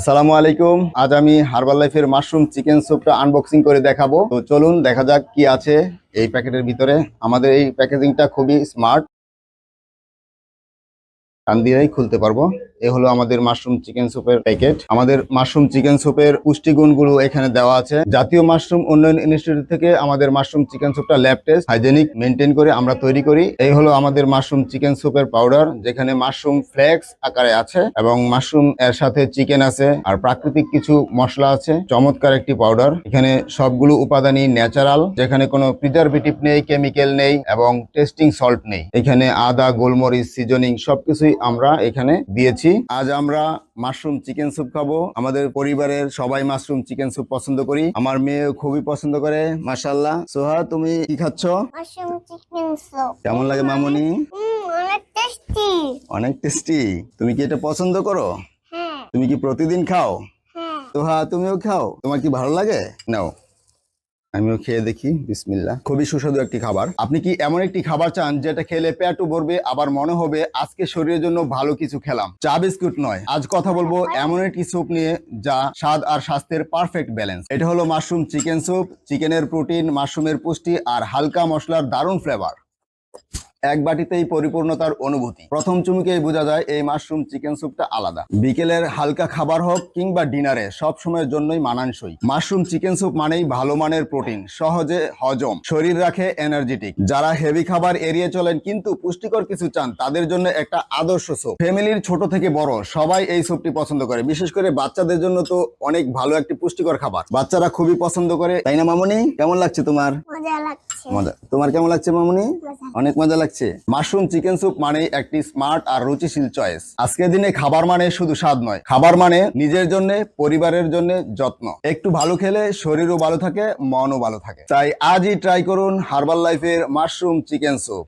আসসালামু আলাইকুম। আজ আমি হার্বাল লাইফের মাশরুম চিকেন স্যুপটা আনবক্সিং করে দেখাবো। তো চলুন দেখা যাক কি আছে এই প্যাকেটের ভিতরে। আমাদের এই প্যাকেজিংটা খুবই স্মার্ট, টান দিয়েই খুলতে পারবো। এ হলো আমাদের মাশরুম চিকেন স্যুপের প্যাকেট। আমাদের মাশরুম চিকেন স্যুপের পুষ্টিগুণগুলো এখানে দেওয়া আছে। জাতীয় মাশরুম উন্নয়ন ইনস্টিটিউট থেকে আমাদের মাশরুম চিকেন স্যুপটা ল্যাব টেস্ট হাইজেনিক মেনটেন করে আমরা তৈরি করি। এই হলো আমাদের মাশরুম চিকেন স্যুপের পাউডার, যেখানে মাশরুম ফ্লেক্স আকারে আছে এবং মাশরুম এর সাথে চিকেন আছে আর প্রাকৃতিক কিছু মশলা আছে। চমৎকার একটি পাউডার। এখানে সবগুলো উপাদানই ন্যাচারাল, যেখানে কোনো প্রিজারভেটিভ নেই, কেমিক্যাল নেই এবং টেস্টিং সল্ট নেই। এখানে আদা, গোলমরিচ, সিজনিং সবকিছুই আমরা এখানে দিয়েছি। আজ আমরা মাশরুম চিকেন স্যুপ খাবো। আমাদের পরিবারের সবাই মাশরুম চিকেন স্যুপ পছন্দ করি। আমার মেয়ে খুবই পছন্দ করে, মাশাআল্লাহ। সোহা, তুমি কি খাচ্ছ? মাশরুম চিকেন স্যুপ কেমন লাগে মামুনি? অনেক টেস্টি। অনেক টেস্টি। তুমি কি এটা পছন্দ করো? হ্যাঁ তুমি কি প্রতিদিন খাও? হ্যাঁ। সোহা, তুমিও খাও? তোমার কি ভালো লাগে? নাও, আমিও খেয়ে দেখি। বিসমিল্লাহ। খুবই সুস্বাদু একটি খাবার। আপনি কি এমন একটি খাবার চান যেটা খেলে পেটও ভরবে, আবার মনে হবে আজকে শরীরের জন্য ভালো কিছু খেলাম? চা বিস্কুট নয়, আজ কথা বলবো এমন একটি স্যুপ নিয়ে যা স্বাদ আর স্বাস্থ্যের পারফেক্ট ব্যালেন্স। এটা হলো মাশরুম চিকেন স্যুপ। চিকেনের প্রোটিন, মাশরুমের পুষ্টি আর হালকা মশলার দারুণ ফ্লেভার, এক বাটিতেই পরিপূর্ণতার অনুভূতি। প্রথম চুমুকেই বোঝা যায় এই মাশরুম চিকেন স্যুপটা আলাদা। বিকেলের হালকা খাবার হোক কিংবা ডিনারে, সব সময়ের জন্যই মানানসই। মাশরুম চিকেন স্যুপ মানেই ভালো মানের প্রোটিন, সহজে হজম, শরীর রাখে এনার্জেটিক। যারা হেভি খাবার এড়িয়ে চলেন কিন্তু পুষ্টিকর কিছু চান, তাদের জন্য একটা আদর্শ স্যুপ। ফ্যামিলির ছোট থেকে বড় সবাই এই স্যুপটি পছন্দ করে। বিশেষ করে বাচ্চাদের জন্য তো অনেক ভালো একটি পুষ্টিকর খাবার, বাচ্চারা খুবই পছন্দ করে, তাই না মামুনি? কেমন লাগছে তোমার? মজা লাগছে। মজা। তোমার কেমন লাগছে মামুনি? মজা। অনেক মজা লাগছে। মাশরুম চিকেন স্যুপ মানে একটি স্মার্ট আর রুচিশীল চয়েস। আজকের দিনে খাবার মানে শুধু স্বাদ নয়, খাবার মানে নিজের জন্য, পরিবারের জন্য যত্ন। একটু ভালো খেলে শরীরও ভালো থাকে, মনও ভালো থাকে। তাই আজই ট্রাই করুন হার্বাল লাইফের মাশরুম চিকেন স্যুপ।